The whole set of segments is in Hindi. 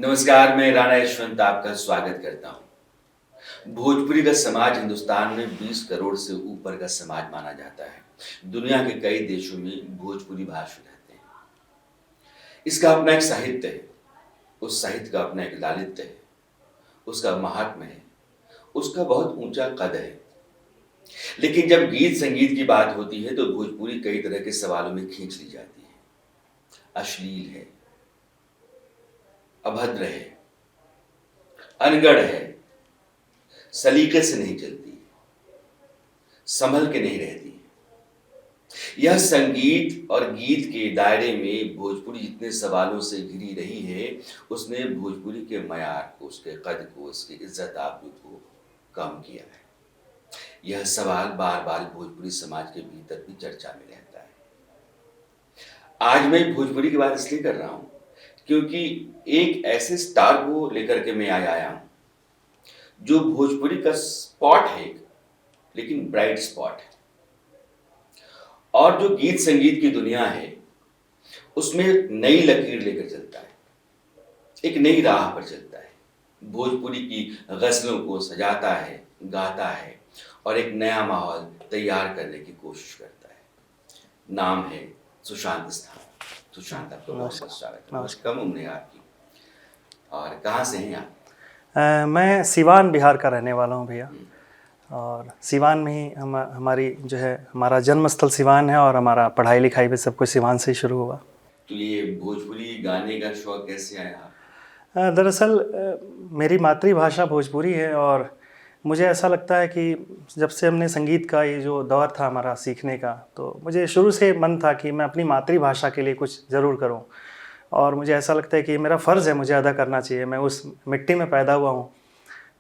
नमस्कार, मैं राणा यशवंत आपका स्वागत करता हूँ। भोजपुरी का समाज हिंदुस्तान में 20 करोड़ से ऊपर का समाज माना जाता है। दुनिया के कई देशों में भोजपुरी भाषी रहते हैं। इसका अपना एक साहित्य है, उस साहित्य का अपना एक लालित्य है, उसका महात्म्य है, उसका बहुत ऊंचा कद है। लेकिन जब गीत संगीत की बात होती है तो भोजपुरी कई तरह के सवालों में खींच ली जाती है। अश्लील है, अभद्र है, अनगढ़ है, सलीके से नहीं चलती, संभल के नहीं रहती। यह संगीत और गीत के दायरे में भोजपुरी जितने सवालों से घिरी रही है, उसने भोजपुरी के मयार को, उसके कद को, उसकी इज्जत आबरू को कम किया है। यह सवाल बार बार भोजपुरी समाज के भीतर भी चर्चा में रहता है। आज मैं भोजपुरी की बात इसलिए कर रहा हूं क्योंकि एक ऐसे स्टार को लेकर के मैं आया हूं जो भोजपुरी का स्पॉट है, लेकिन ब्राइट स्पॉट है। और जो गीत संगीत की दुनिया है उसमें नई लकीर लेकर चलता है, एक नई राह पर चलता है, भोजपुरी की गजलों को सजाता है, गाता है और एक नया माहौल तैयार करने की कोशिश करता है। नाम है सुशांत स्थान। सुशांत, आपका बहुत बहुत स्वागत है। बहुत कम उम्र है आपकी, और कहाँ से हैं आप? मैं सिवान बिहार का रहने वाला हूँ भैया। और सिवान में ही हमारी जो है, हमारा जन्म स्थल सिवान है और हमारा पढ़ाई लिखाई भी सब कुछ सिवान से ही शुरू हुआ। तो ये भोजपुरी गाने का शौक कैसे आया? दरअसल मेरी मातृभाषा भोजपुरी है और मुझे ऐसा लगता है कि जब से हमने संगीत का ये जो दौर था हमारा सीखने का, तो मुझे शुरू से मन था कि मैं अपनी मातृभाषा के लिए कुछ ज़रूर करूं। और मुझे ऐसा लगता है कि मेरा फ़र्ज़ है, मुझे अदा करना चाहिए। मैं उस मिट्टी में पैदा हुआ हूं,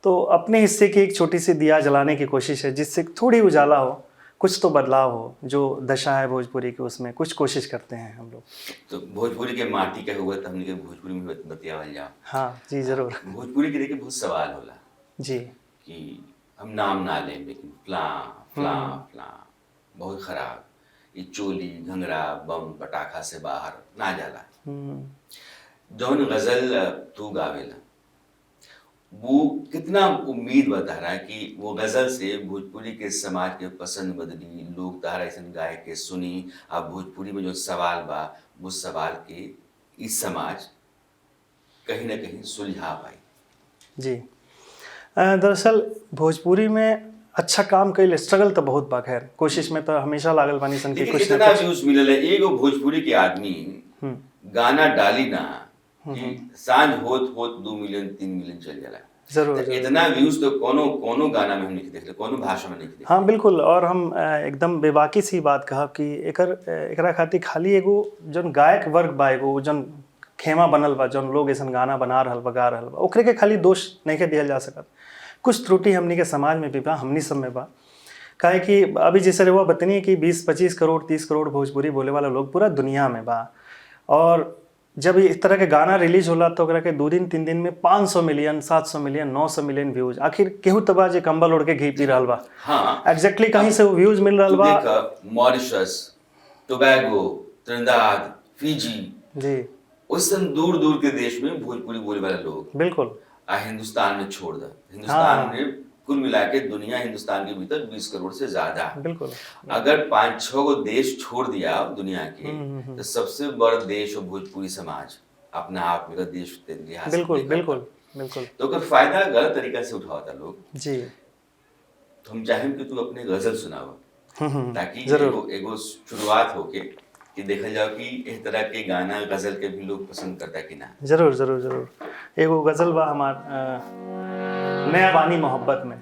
तो अपने हिस्से की एक छोटी सी दिया जलाने की कोशिश है, जिससे थोड़ी उजाला हो, कुछ तो बदलाव हो। जो दशा है भोजपुरी की, उसमें कुछ कोशिश करते हैं हम लोग। तो भोजपुरी के माटी का हुआ तो हमने के भोजपुरी में बतियावल जाओ। हाँ जी, ज़रूर। भोजपुरी के देखिए बहुत सवाल होला जी। कि हम नाम ना लें, लेकिन फलां फलां फलां बहुत खराब, ये चोली घंगरा बम पटाखा से बाहर ना जाला। जौन गजल तू गावेला वो कितना उम्मीद बता रहा है कि वो गजल से भोजपुरी के समाज के पसंद बदली, लोग तारा ऐसा गाय के सुनी। अब भोजपुरी में जो सवाल बा, वो सवाल के इस समाज कहीं ना कहीं सुलझा पाई। जी। दरअसल भोजपुरी में अच्छा काम कईल, स्ट्रगल तो बहुत बा। खैर कोशिश में तो हमेशा लागल बानी सन की कुछ इतना व्यूज मिलल है। एगो भोजपुरी के आदमी गाना डाली ना कि सांझ होत होत 2 मिलियन 3 मिलियन चल जाला। जरूर, तो इतना व्यूज तो कोनो गाना में हम नहीं देख ले, कोनो भाषा में नहीं देख। हाँ बिल्कुल। और हम एकदम बेबाकी सी बात कहा कि एकरा खातिर खाली एगो जन गायक वर्ग बा, एगो जन खेमा बनल बा, जन लोग ऐसा गाना बना रहल बा, गा रहल बा, ओकरे के खाली दोष नहीं के दिया जा सकत। कुछ त्रुटि हमनी के समाज में भी बा, हमनी सब में बा। काहे कि अभी जैसे रहुआ बतनी कि 20-25 करोड़ 30 करोड़ भोजपुरी बोले वाला लोग पूरा दुनिया में बा। और जब इस तरह के गाना रिलीज होला तो ओकरा के 2 दिन 3 दिन में 500 मिलियन 700 मिलियन 900 मिलियन व्यूज। आखिर केहू तबा जे कंबल ओढ़ के घी पी रहल बा। हाँ, एग्जैक्टली कहीं से वो व्यूज मिल रहल बा। मॉरिशस, टोबैगो, त्रिनिदाद, फिजी जी, उस दूर दूर के देश में भोजपुरी बोले वाले लोग बिल्कुल हिंदुस्तान में छोड़ दे। हिंदुस्तान में कुल मिला के दुनिया हिंदुस्तान के भीतर 20 करोड़ से ज्यादा। बिल्कुल। अगर 5-6 को देश छोड़ दिया दुनिया के, तो सबसे बड़ा देश और भोजपुरी समाज अपना आप में देश लिहाज। बिल्कुल बिल्कुल बिल्कुल। तो अगर फायदा गलत तरीका से उठाता लोग जी, तो हम चाहें कि तू अपने गजल सुनाओ, ताकि एगो शुरुआत होके कि देखा जाओ कि इस तरह के गाना गजल के भी लोग पसंद करता है कि ना। जरूर जरूर जरूर। एगो गजल बा हमार नया बानी मोहब्बत में,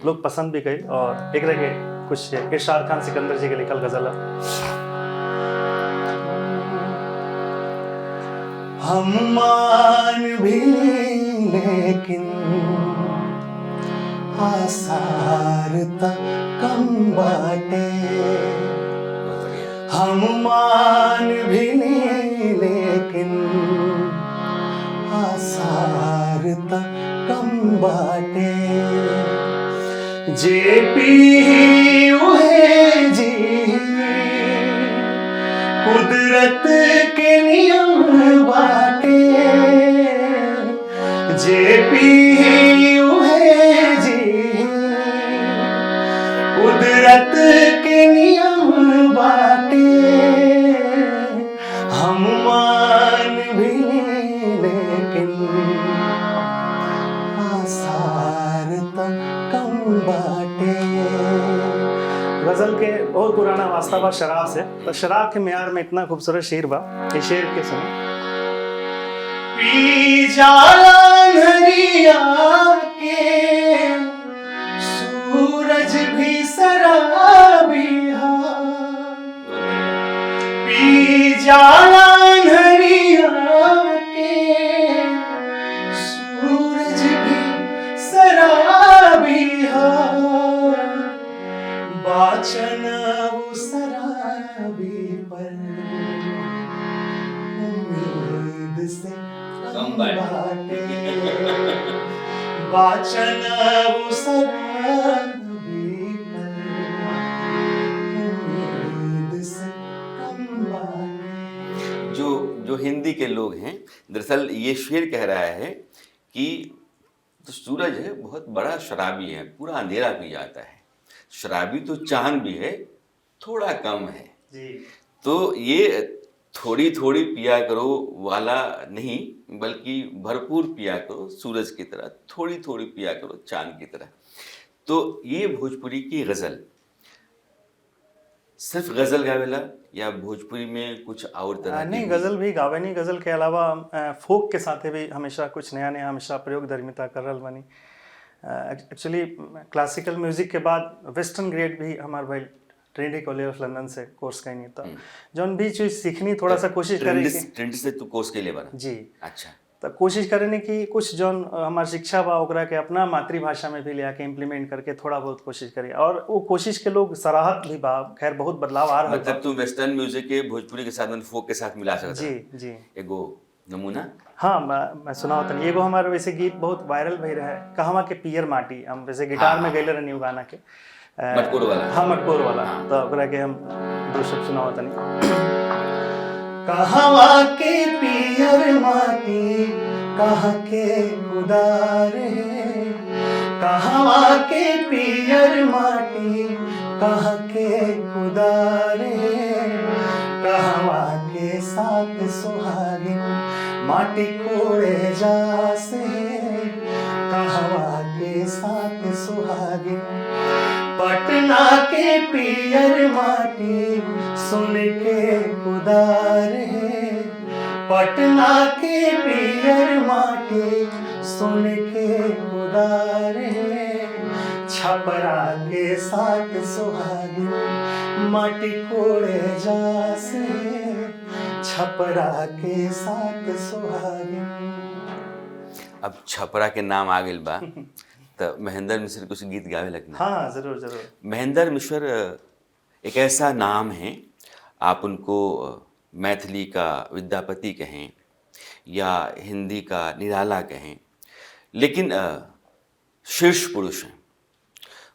लोग पसंद भी कई। और एक के कुछ इरशाद खान सिकंदर जी के लिखल गजल है। हम मान भी लेकिन आसार तक कम बाटे। हम मान भी लेकिन आसार तक कम बाटे। जे पी उहे जी कुदरत के नियम बाटे। जे पी उहे जी कुदरत के नियम बाटे हम मान भी लेकिन आसार तो कम बाटे। गजल के बहुत पुराना वास्ता बा शराब से, तो शराब के म्यार में इतना खूबसूरत शेर बा, ये शेर के सुनो। पी जाला नरिया के सूरज भी शराबी हा, पी जाला नरिया के सूरज भी शराबी हा, वाचन वो शराबी पर उम्मीद से कम बाटे। वाचन वो शराबी पर उम्मीद से कम बाटे। जो हिंदी के लोग हैं, दरअसल ये शेर कह रहा है कि तो सूरज है बहुत बड़ा शराबी है, पूरा अंधेरा पी जाता है। शराबी तो चांद भी है, थोड़ा कम है जी। तो ये थोड़ी थोड़ी पिया करो वाला नहीं, बल्कि भरपूर पिया करो सूरज की तरह, थोड़ी थोड़ी पिया करो चांद की तरह। तो ये भोजपुरी की गज़ल, सिर्फ गज़ल गावेला या भोजपुरी में कुछ और तरह की नहीं, भी? गज़ल भी गावे नहीं, गज़ल के अलावा फोक के साथ भी हमेशा कुछ नया नया हमेशा प्रयोग धर्मिता कर रहल बनी। एक्चुअली क्लासिकल म्यूजिक के बाद वेस्टर्न ग्रेड भी हमार भाई ट्रिनिटी कॉलेज ऑफ लंदन से कोर्स कैनी, तो जौन भी चीज़ सीखनी थोड़ा सा कोशिश करें कि ट्रेंड से तू कोर्स के लिए बना? जी। अच्छा। तो कोशिश करें कि कुछ जौन हमार शिक्षा बा ओकरा के अपना मातृभाषा में भी ले आके इम्प्लीमेंट करके थोड़ा बहुत कोशिश करें, और वो कोशिश के लोग सराहत भी बा। खैर बहुत बदलाव आ रहा मतलब तू वेस्टर्न म्यूजिक के भोजपुरी के साथ फोक के साथ मिला सकता जी है? जी। एगो नमूना? हाँ, मैं सुनाओ तनी। एगो हमारे वैसे गीत बहुत वायरल भई रहे, कहवा के पियर माटी, हम वैसे गिटार में गैले रहनी गाना के मटकोर वाला? हाँ, मटकोर वाला। तो ओकरा के हम दो शब्द सुनाओ तनी। कहवा के पियर माटी कहाँ के खुदारे, कहवा के पियर माटी कहाँ के खुदारे, कहवा के साथ सुहागिन माटी कोड़े जासे, कहवा के साथ सुहागिन पटना के पियर माटी सुन के उदारे, पटना के पियर माटी सुन के उदारे, छपरा के साथ सुहागिन माटी कोड़े जासे, छपरा के साथ सुहागिन। अब छपरा के नाम आ गइल बा तो महेंद्र मिश्र कुछ गीत गावे लगना? हाँ, जरूर जरूर। महेंद्र मिश्र एक ऐसा नाम है, आप उनको मैथिली का विद्यापति कहें या हिंदी का निराला कहें, लेकिन शीर्ष पुरुष हैं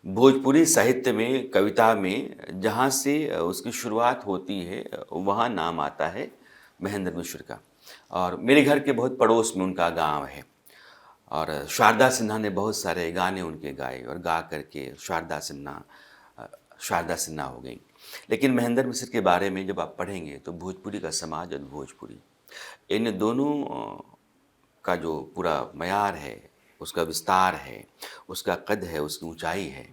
भोजपुरी साहित्य में, कविता में। जहाँ से उसकी शुरुआत होती है वहाँ नाम आता है महेंद्र मिश्र का। और मेरे घर के बहुत पड़ोस में उनका गांव है, और शारदा सिन्हा ने बहुत सारे गाने उनके गाए, और गा करके शारदा सिन्हा हो गई। लेकिन महेंद्र मिश्र के बारे में जब आप पढ़ेंगे तो भोजपुरी का समाज और भोजपुरी, इन दोनों का जो पूरा मयार है, उसका विस्तार है, उसका कद है, उसकी ऊंचाई है,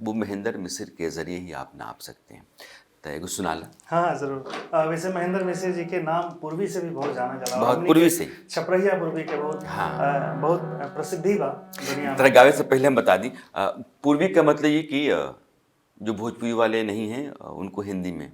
वो महेंद्र मिश्र के ज़रिए ही आप नाप सकते हैं। तो एगो सुनाला? हाँ, जरूर। वैसे महेंद्र मिश्र जी के नाम पूर्वी से भी बहुत जाना जाला, बहुत पूर्वी से, छपरहिया पूर्वी के बहुत हाँ, बहुत प्रसिद्धि बा दुनिया में। तरह गावे से पहले हम बता दी, पूर्वी का मतलब ये कि जो भोजपुरी वाले नहीं हैं उनको हिंदी में,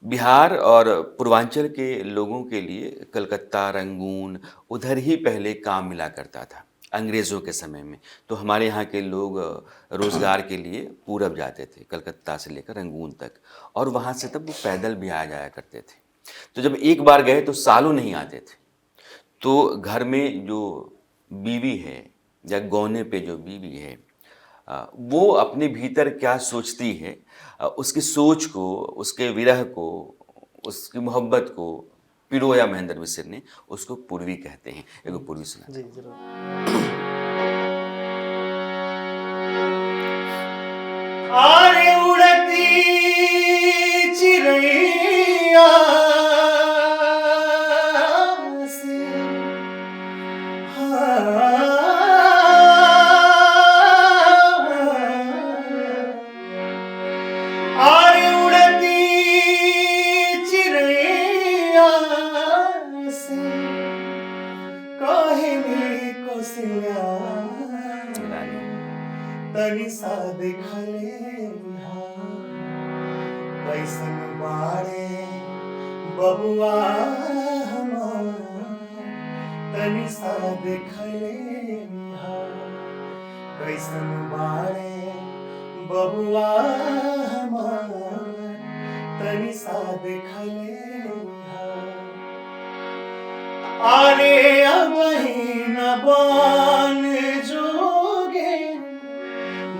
बिहार और पूर्वांचल के लोगों के लिए कलकत्ता, रंगून, उधर ही पहले काम मिला करता था अंग्रेज़ों के समय में। तो हमारे यहाँ के लोग रोज़गार के लिए पूरब जाते थे, कलकत्ता से लेकर रंगून तक, और वहाँ से तब वो पैदल भी आ जाया करते थे। तो जब एक बार गए तो सालों नहीं आते थे। तो घर में जो बीवी है या गौने पे जो बीवी है, वो अपने भीतर क्या सोचती है, उसकी सोच को, उसके विरह को, उसकी मोहब्बत को पिरोया महेंद्र मिश्र ने, उसको पूर्वी कहते हैं। एगो पूर्वी सुना। जी जरूर। आरे उड़ती चिड़ैया से, आरे उड़ती चिड़ैया से, काहे मेरी कोसिया तनी सा देखले कैसन बाड़े बबुआ हमार, तनी सा देखले कैसन बाड़े बबुआ हमार, तनी सा देखले। अरे महीना बान जोगे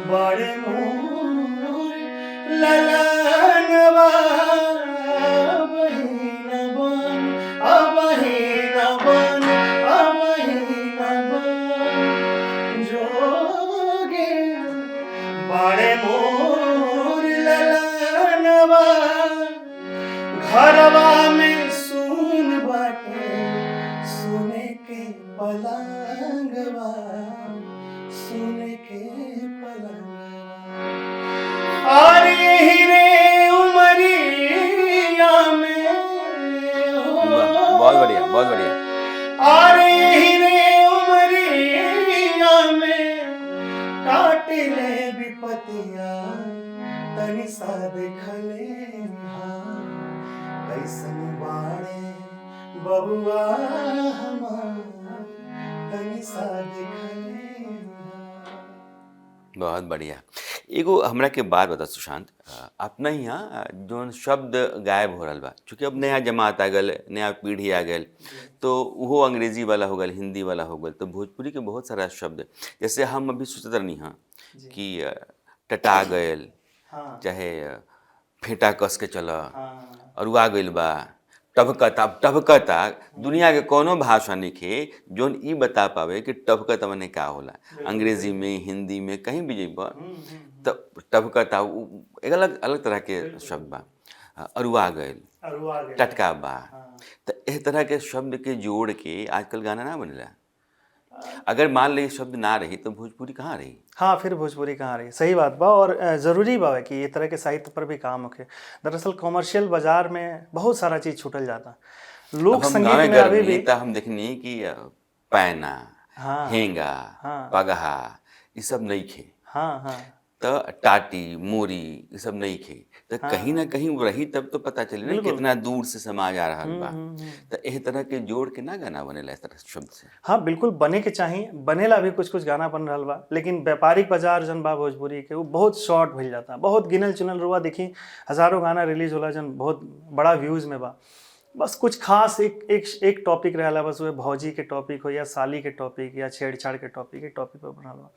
बड़े मोर ललनवा, महीना बान महीना बान महीना बान जोगे बड़े मोर ललनवा, घरवा में सुन बाटे सुने के पलंगवा, सुने के पलंगवा। और यही रे उमरिया में, बहुत बढ़िया, बहुत बढ़िया। और यही रे उमरिया में काटे ले विपतिया, तनी सा देखले कैसन बाड़े बबुआ हमार, तनी सा देखले। बहुत बढ़िया। एगो हमरा के बात बता सुशांत, अपना यहाँ जो शब्द गायब हो रहा बा, चूँकि अब नया जमात आ गल, नया पीढ़ी आ गल, तो वो अंग्रेजी वाला हो गल, हिंदी वाला हो गल, तो भोजपुरी के बहुत सारा शब्द, जैसे हम अभी सोचते रहनी हाँ कि टटा गयल, चाहे फेंटा कस के चला, अरुआ गइल बा, टभकता। अब टभकता दुनिया के कोनो भाषा नइखे जोन ई बता पावे कि टभकता माने का होला। अंग्रेजी में, हिंदी में, कहीं भी जइबा तो टभकता एक अलग अलग तरह के शब्द बा। अरुआ गइल, टटका बा, तो इस तरह के शब्द के जोड़ के आजकल गाना ना बनेला। अगर मान ली शब्द ना रही तो भोजपुरी कहाँ रही? हाँ, फिर भोजपुरी कहाँ रही, सही बात बा। और ज़रूरी बा कि ये तरह के साहित्य पर भी काम होके। दरअसल कॉमर्शियल बाजार में बहुत सारा चीज़ छूटल जाता। लोक संगीत में अभी भी हम देखनी कि पैना, हेंगा, पगहा, ये सब नहीं खे। हाँ हाँ, तो टाटी, मोरी, ये सब नहीं खे। तो कहीं ना कहीं वो रही तब तो पता चले ना कितना दूर से समाज आ रहा बा। तो इस तरह के जोड़ के ना गाना बनेला इस तरह शब्द से। हाँ बिल्कुल, बने के चाहिए, बनेला भी कुछ कुछ गाना बन रहा बा, लेकिन व्यापारिक बाजार जन बा भोजपुरी के वो बहुत शॉर्ट भइल जाता। बहुत गिनल चुनल रुआ देखी, हजारों गाना रिलीज होला जन बहुत बड़ा व्यूज़ में बा। बस कुछ खास एक टॉपिक रहला, बस वो भौजी के टॉपिक हो या साली के टॉपिक या छेड़छाड़ के टॉपिक पर बना हुआ।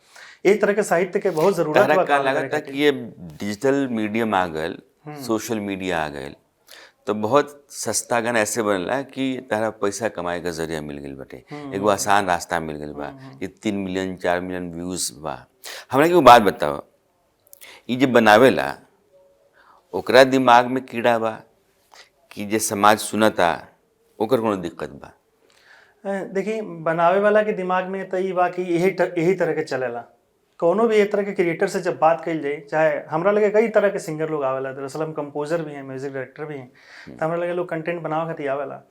एक तरह के साहित्य के बहुत जरूरत बा। का लगता कि ये डिजिटल मीडियम आ गए, सोशल मीडिया आ गए, तो बहुत सस्ता गाना ऐसे बनला कि तारा पैसा कमाए का जरिया मिल गई बटे। एगो आसान रास्ता मिल गई बा कि 3 मिलियन 4 मिलियन व्यूज बा। हमरा के बात बताओ, ये जो बनावेला ओकरा दिमाग में कीड़ा बा कि जे समाज सुनता ओकर कोनो दिक्कत बा? देखिए, बनावे वाला के दिमाग में तो ये बा कि यही तरह के चलेला। कोनो भी एक तरह के क्रिएटर से जब बात कही जाए, चाहे हमरा लगे कई तरह के सिंगर लोग आवेला, दरअसल हम कंपोजर भी हैं, म्यूजिक डायरेक्टर भी हैं, तो हमरा लगे लोग कंटेंट बनावे खातिर आवेला।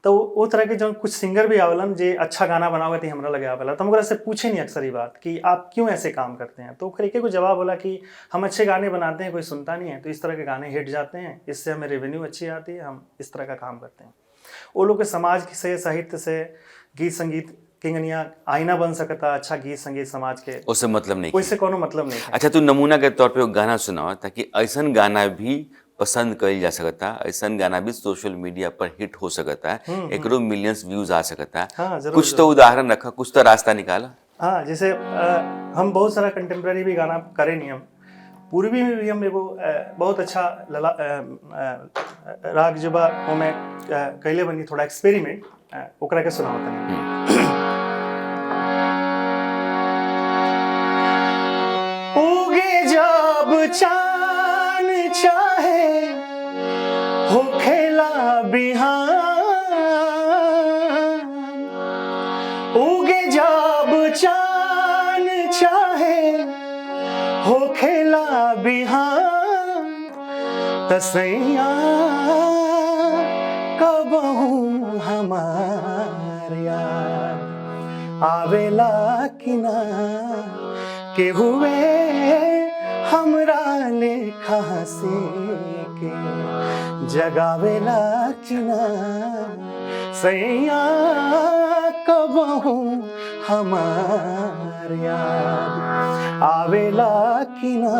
तो वो तरह के जो कुछ सिंगर भी आवेलन जे अच्छा गाना बनावे खातिर हमरा लगे आवेला, तो हम ओकरा से पूछे नहीं अक्सर ये बात कि आप क्यों ऐसे काम करते हैं। तो ओकरे के कोई जवाब होला कि हम अच्छे गाने बनाते हैं, कोई सुनता नहीं है, तो इस तरह के गाने हिट जाते हैं, इससे हमें रेवेन्यू अच्छी आती है, हम इस तरह का काम करते हैं। वो लोग के समाज से, साहित्य से, गीत संगीत किंगनिया आईना बन सकता, अच्छा गीत संगीत समाज के, उससे मतलब नहीं, उससे कोनो मतलब नहीं है। अच्छा, तू नमूना के तौर पे गाना सुनाओ ताकि ऐसा गाना भी पसंद कल जा सकता, ऐसा गाना भी सोशल मीडिया पर हिट हो सकता है, एकरो मिलियंस व्यूज आ सकता। हाँ, जरूर, कुछ तो उदाहरण रखा, कुछ तो रास्ता निकाला। हाँ, जैसे हम बहुत सारा कंटेम्प्रेरी भी गाना करे नहीं हम, पूर्वी में भी हम एगो बहुत अच्छा राग जो बा ओमे कैले बनी थोड़ा एक्सपेरिमेंट ओकरा के सुनाओ तनी। उगे जब चान चाहे हो खेला बिहान, उगे जब चान चाहे हो खेला बिहान, तसैया कबहू हमार याद आवेला कि ना, के हुए हमरा लेखा से के जगावेला कि ना, सैया कबहू हमार याद आवेला कि ना।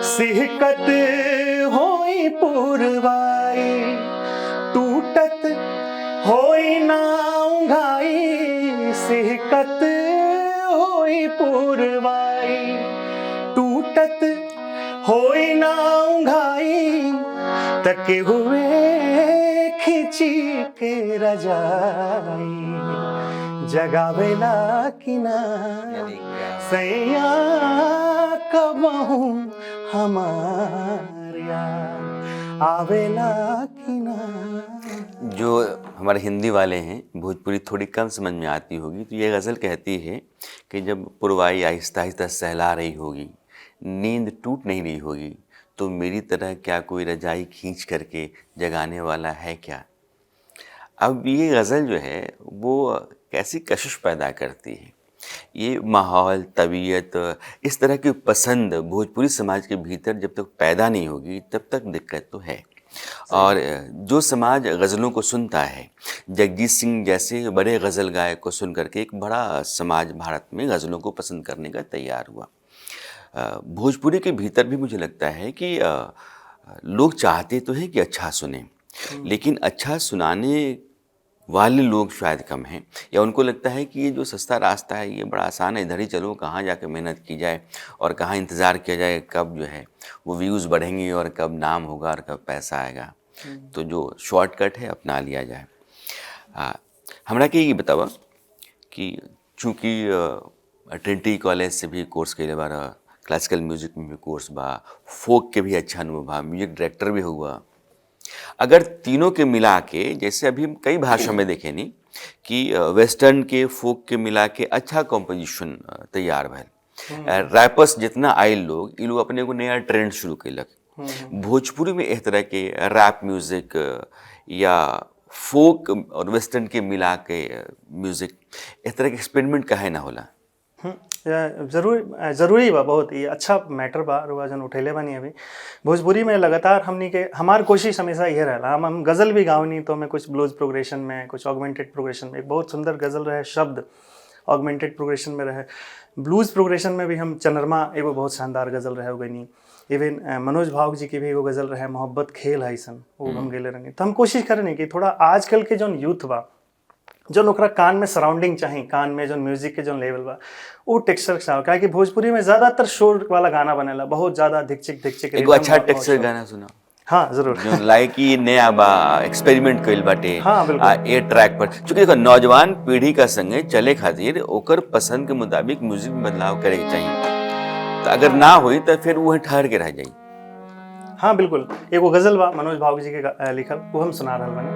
सिहकत होई पुरवाई टूटत होई ना उंघाई, सिहकत होई पुरवाई टूटत होई ना उंघाई, तके हुए खिंची के रजाई जगावेला कि ना, सैया कबहू हमार याद आवेला कि ना। जो हमारे हिंदी वाले हैं भोजपुरी थोड़ी कम समझ में आती होगी, तो ये गज़ल कहती है कि जब पुरवाई आहिस्ता आहिस्ता सहला रही होगी, नींद टूट नहीं रही होगी, तो मेरी तरह क्या कोई रजाई खींच करके जगाने वाला है क्या। अब ये गज़ल जो है वो कैसी कशिश पैदा करती है। ये माहौल, तबीयत, इस तरह की पसंद भोजपुरी समाज के भीतर जब तक पैदा नहीं होगी तब तक दिक्कत तो है। और जो समाज गज़लों को सुनता है, जगजीत सिंह जैसे बड़े गज़ल गायक को सुन करके एक बड़ा समाज भारत में गज़लों को पसंद करने का तैयार हुआ। भोजपुरी के भीतर भी मुझे लगता है कि लोग चाहते तो हैं कि अच्छा सुने, लेकिन अच्छा सुनाने वाले लोग शायद कम हैं, या उनको लगता है कि ये जो सस्ता रास्ता है ये बड़ा आसान है, इधर ही चलो, कहाँ जाके मेहनत की जाए और कहाँ इंतज़ार किया जाए कब जो है वो व्यूज़ बढ़ेंगे और कब नाम होगा और कब पैसा आएगा, तो जो शॉर्टकट है अपना लिया जाए। हमरा के ये बतावा कि चूँकि ट्रिनिटी कॉलेज से भी कोर्स कैले बार, क्लासिकल म्यूज़िक में भी कोर्स बा, फोक के भी अच्छा अनुभव बा, म्यूजिक डायरेक्टर भी हुआ, अगर तीनों के मिला के, जैसे अभी हम कई भाषा में देखें नहीं कि वेस्टर्न के फोक के मिला के अच्छा कॉम्पोजिशन तैयार भैल, रैपर्स जितना आयल लोग, ये लोग अपने को नया ट्रेंड शुरू कैलक। भोजपुरी में इस तरह के रैप म्यूज़िक या फोक और वेस्टर्न के मिला के म्यूज़िक, इस तरह के एक्सपेरिमेंट काहे ना होला। जरूरी बा, बहुत ही अच्छा मैटर बा रुआ जन उठेले बानी। अभी भोजपुरी में लगातार हमनी के हमार कोशिश हमेशा ये रहला, हम गज़ल भी गावनी तो मैं कुछ ब्लूज प्रोग्रेशन में, कुछ ऑगमेंटेड प्रोग्रेशन में, एक बहुत सुंदर गज़ल रहे शब्द ऑगमेंटेड प्रोग्रेशन में रहे, ब्लूज प्रोग्रेशन में भी हम चनरमा एगो बहुत शानदार गज़ल रहे हो गई, इवन मनोज भाव जी की भी एगो गज़ल रहे मोहब्बत खेल है सन, वो हम गेले रहनी। तो हम कोशिश करें कि थोड़ा आजकल के जो यूथ बा, जो ओकरा कान में सराउंडिंग चाहिए, कान में जो म्यूजिक के जो लेवल बा वो टेक्सचर चाहो, काहे कि भोजपुरी में ज़्यादातर शोर वाला गाना बनेला, बहुत ज़्यादा धिकचिक धिकचिक। एगो अच्छा टेक्सचर गाना सुना। हाँ जरूर, जो लाइक ही नया बा, एक्सपेरिमेंट कइल बाटे। हाँ बिल्कुल। ए ट्रैक पर चूंकि देखो नौजवान पीढ़ी का संगे चले खातिर ओकर पसंद के मुताबिक म्यूजिक में बदलाव करे के चाहिए, तो अगर ना होई तो फिर वो ठहर के रह जाई। हाँ बिल्कुल, एगो गज़ल बा मनोज भाव जी के लिखल, वो हम सुना रहल बानी।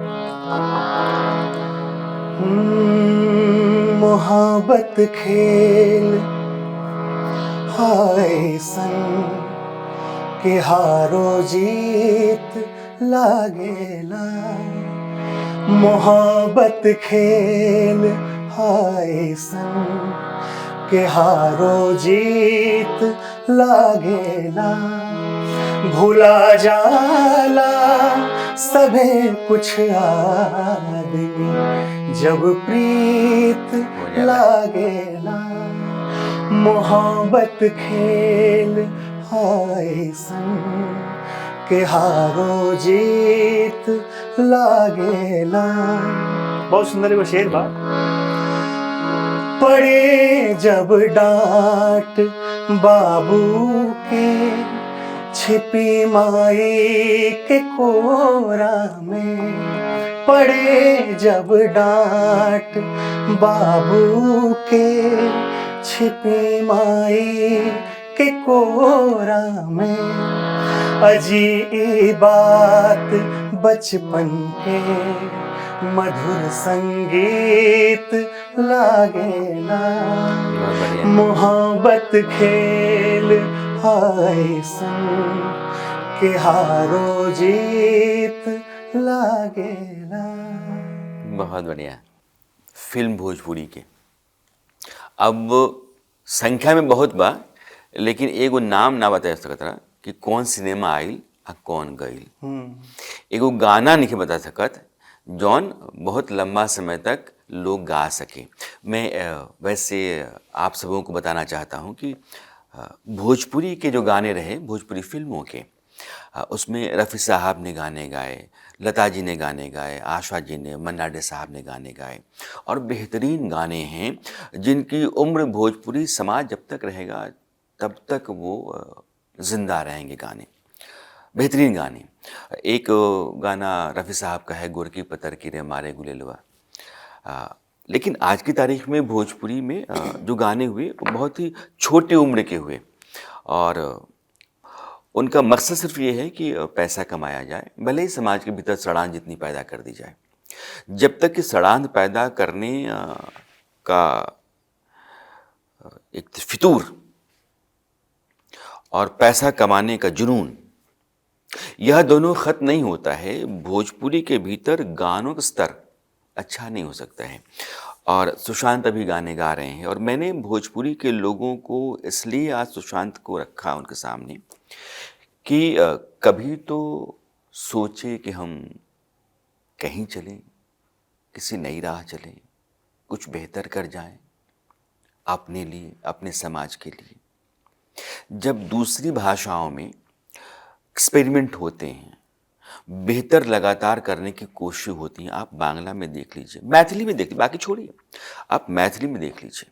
मोहब्बत खेल हाय सन के हारो जीत लागेला, मोहब्बत खेल हाय सन के हारो जीत लागेला, भूला जाला सभे कुछ आदमी जब प्रीत लागेला, मोहब्बत खेल हाय सन के हारो जीत लागेला। बहुत सुंदर एगो शेर बा। पड़े जब डांट बाबू के छिपी माई के कोरा में पड़े जब डांट, बाबू के छिपी माई के कोरा में, अजी ई बात बचपन के मधुर संगीत लागेला, मोहब्बत खेल हाय संग के हारो जीत लागेला। बहुत बढ़िया। फिल्म भोजपुरी के अब संख्या में बहुत बा, लेकिन एगो नाम ना बता सकत रहा कि कौन सिनेमा आइल आ कौन गइल। एगो गाना नहीं बता सकत जौन बहुत लंबा समय तक लोग गा सके। मैं वैसे आप सबों को बताना चाहता हूँ कि भोजपुरी के जो गाने रहे, भोजपुरी फिल्मों के, उसमें रफ़ी साहब ने गाने गाए, लता जी ने गाने गाए, आशा जी ने, मन्ना डे साहब ने गाने गाए, और बेहतरीन गाने हैं जिनकी उम्र भोजपुरी समाज जब तक रहेगा तब तक वो जिंदा रहेंगे गाने, बेहतरीन गाने। एक गाना रफ़ी साहब का है, गोरकी पतर की रे मारे गुलेलवा। लेकिन आज की तारीख में भोजपुरी में जो गाने हुए वो बहुत ही छोटी उम्र के हुए, और उनका मकसद सिर्फ ये है कि पैसा कमाया जाए, भले ही समाज के भीतर सड़ांध जितनी पैदा कर दी जाए। जब तक कि सड़ांध पैदा करने का एक फितूर और पैसा कमाने का जुनून, यह दोनों ख़त्म नहीं होता है, भोजपुरी के भीतर गानों का स्तर अच्छा नहीं हो सकता है। और सुशांत अभी गाने गा रहे हैं, और मैंने भोजपुरी के लोगों को इसलिए आज सुशांत को रखा उनके सामने कि कभी तो सोचे कि हम कहीं चलें, किसी नई राह चलें, कुछ बेहतर कर जाएं अपने लिए, अपने समाज के लिए। जब दूसरी भाषाओं में एक्सपेरिमेंट होते हैं, बेहतर लगातार करने की कोशिश होती है, आप बांग्ला में देख लीजिए, मैथिली में देख लीजिए, बाकी छोड़िए, आप मैथिली में देख लीजिए,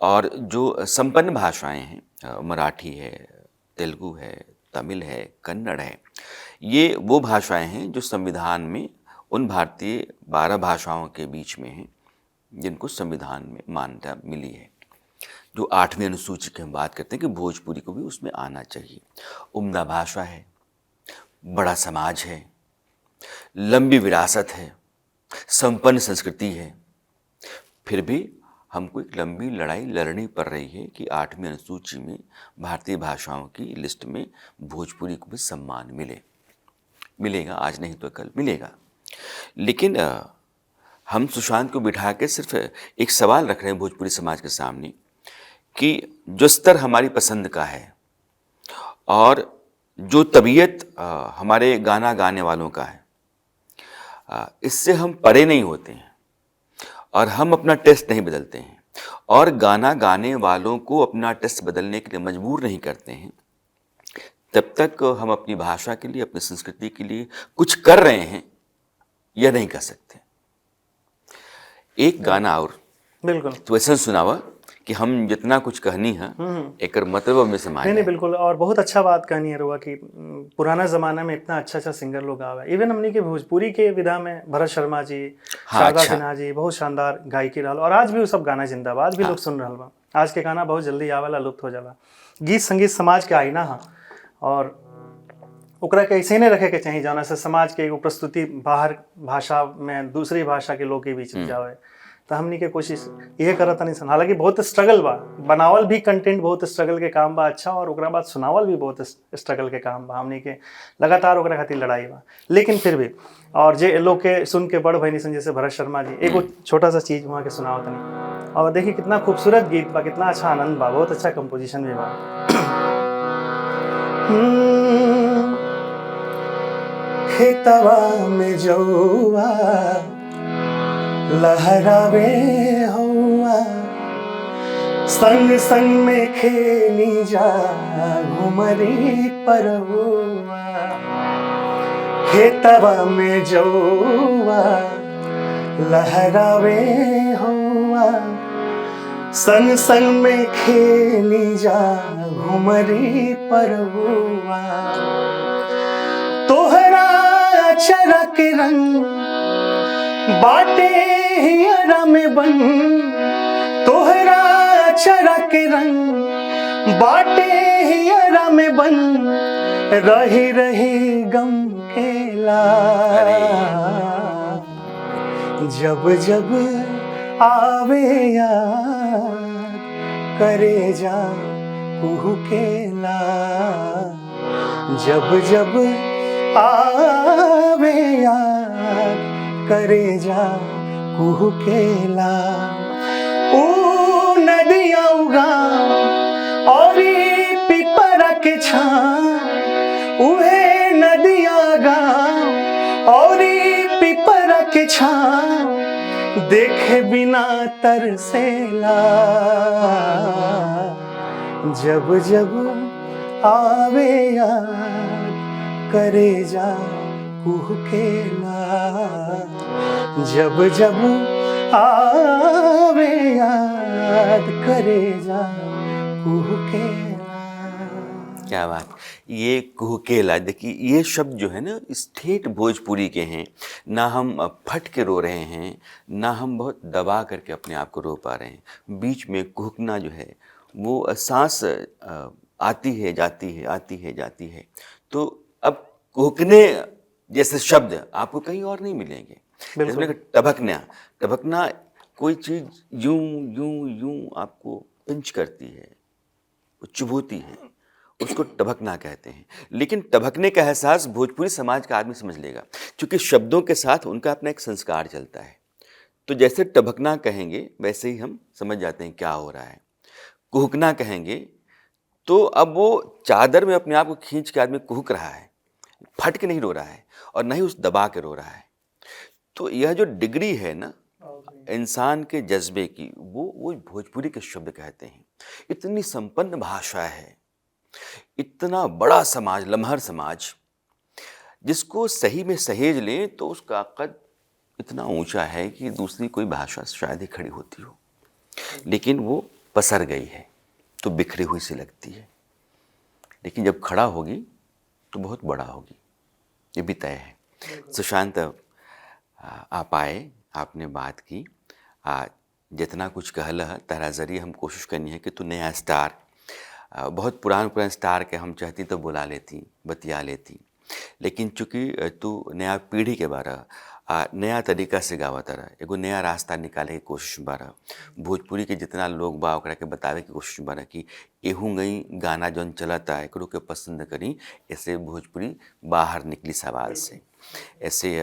और जो संपन्न भाषाएं हैं, मराठी है, तेलुगु है, तमिल है, कन्नड़ है, ये वो भाषाएं हैं जो संविधान में उन भारतीय 12 भाषाओं के बीच में हैं जिनको संविधान में मान्यता मिली है। जो 8वीं अनुसूची की हम बात करते हैं कि भोजपुरी को भी उसमें आना चाहिए। उम्दा भाषा है, बड़ा समाज है, लंबी विरासत है, संपन्न संस्कृति है, फिर भी हमको एक लंबी लड़ाई लड़नी पड़ रही है कि 8वीं अनुसूची में भारतीय भाषाओं की लिस्ट में भोजपुरी को भी सम्मान मिले। मिलेगा, आज नहीं तो कल मिलेगा। लेकिन हम सुशांत को बिठा के सिर्फ एक सवाल रख रहे हैं भोजपुरी समाज के सामने कि जो स्तर हमारी पसंद का है और जो तबीयत हमारे गाना गाने वालों का है, इससे हम परे नहीं होते हैं और हम अपना टेस्ट नहीं बदलते हैं और गाना गाने वालों को अपना टेस्ट बदलने के लिए मजबूर नहीं करते हैं, तब तक हम अपनी भाषा के लिए, अपनी संस्कृति के लिए कुछ कर रहे हैं या नहीं कर सकते। एक गाना और बिल्कुल तो ऐसा सुनावा कि हम जितना कुछ कहनी है एक मतलब में समाज नहीं बिल्कुल। और बहुत अच्छा बात कहनी है रुआ कि पुराना ज़माना में इतना अच्छा अच्छा सिंगर लोग आवे। इवन हमने के भोजपुरी के विधा में भरत शर्मा जी, शारदा सिन्हा जी बहुत शानदार गायकी रहा, और आज भी वो सब गाना जिंदाबाद, आज भी लोग सुन रहा बा। आज के गाना बहुत जल्दी आवेला, लुप्त हो जाला। गीत संगीत समाज के आईना है और ओकरा के ऐसे नहीं रखे के चाहिए जाना से समाज के एगो प्रस्तुति बाहर भाषा में दूसरी भाषा के लोग के बीच में जावे। तो हमनी के कोशिश ये करत नहीं सन। हालांकि बहुत स्ट्रगल बा, बनावल भी कंटेंट बहुत स्ट्रगल के काम बा अच्छा, और ओकरा बाद सुनावल भी बहुत स्ट्रगल के काम बा। हमनी के लगातार ओकरा खातिर लड़ाई बा, लेकिन फिर भी और जे लोग के सुन के बड़ भइनी सन जैसे भरत शर्मा जी, एगो छोटा सा चीज वहाँ के सुनावत नहीं। और देखिए कितना खूबसूरत गीत बा, कितना अच्छा आनंद बा, बहुत अच्छा कंपोजिशन भी बा। खेतवा में जौआ लहरावे हौआ, संग संग में खेली जा घुमरी परहुआ। खेतवा में जौआ लहरावे हौआ, संग संग में खेली जा घुमरी परबुआ, तोहरा अचरा के रंग बाटे हियरा में बन, तोहरा अचरा के रंग बाटे हियरा में बन, रही रही गम केला। जब जब आवे याद करे जा कुहकेला, जब जब आवे याद करे जा कुहकेला। ओ नदिया उगा और पिपरा के छां, उहे नदिया गा और पिपरा के छां, देखे बिना तरसेला। जब जब आवे याद करे जा कुहकेला, जब जब आवे याद करे जा कुहकेला। क्या बात। ये कुहकेला, देखिए ये शब्द जो है ना ठेठ भोजपुरी के हैं। ना हम फट के रो रहे हैं, ना हम बहुत दबा करके अपने आप को रो पा रहे हैं। बीच में कुहकना जो है वो सांस आती है जाती है, आती है जाती है। तो अब कुहकने जैसे शब्द आपको कहीं और नहीं मिलेंगे। जैसे टभकना, टभकना कोई चीज़ यूं यूं यूं आपको पिंच करती है, चुभोती है, उसको टभकना कहते हैं। लेकिन टभकने का एहसास भोजपुरी समाज का आदमी समझ लेगा, क्योंकि शब्दों के साथ उनका अपना एक संस्कार चलता है। तो जैसे टभकना कहेंगे वैसे ही हम समझ जाते हैं क्या हो रहा है। कुहकना कहेंगे तो अब वो चादर में अपने आप को खींच के आदमी कुहक रहा है, फट के नहीं रो रहा है और न ही उस दबा के रो रहा है। तो यह जो डिग्री है ना इंसान के जज्बे की, वो भोजपुरी के शब्द कहते हैं। इतनी संपन्न भाषा है, इतना बड़ा समाज, लम्हर समाज, जिसको सही में सहेज लें तो उसका कद इतना ऊंचा है कि दूसरी कोई भाषा शायद ही खड़ी होती हो। लेकिन वो पसर गई है तो बिखरी हुई सी लगती है, लेकिन जब खड़ा होगी तो बहुत बड़ा होगी, ये भी तय है। सुशांत, आप आए, आपने बात की, जितना कुछ कहला तारा जरिए हम कोशिश करनी है कि तू नया स्टार, बहुत पुरान स्टार के हम चाहती तो बुला लेती, बतिया लेती, लेकिन चूँकि तू नया पीढ़ी के बारे नया तरीका से गावत रहा, एगो नया रास्ता निकाले की कोशिश बारा, भोजपुरी के जितना लोग बा ओकरा के बतावे की कोशिश बारा कि एहू गई गाना जौन चलता है एकरो के पसंद करी, ऐसे भोजपुरी बाहर निकली सवाल से। ऐसे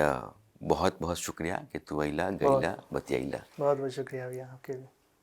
बहुत बहुत शुक्रिया कि तू अइला, गइला, बतियाइला। बहुत बहुत शुक्रिया भैया आपके भी।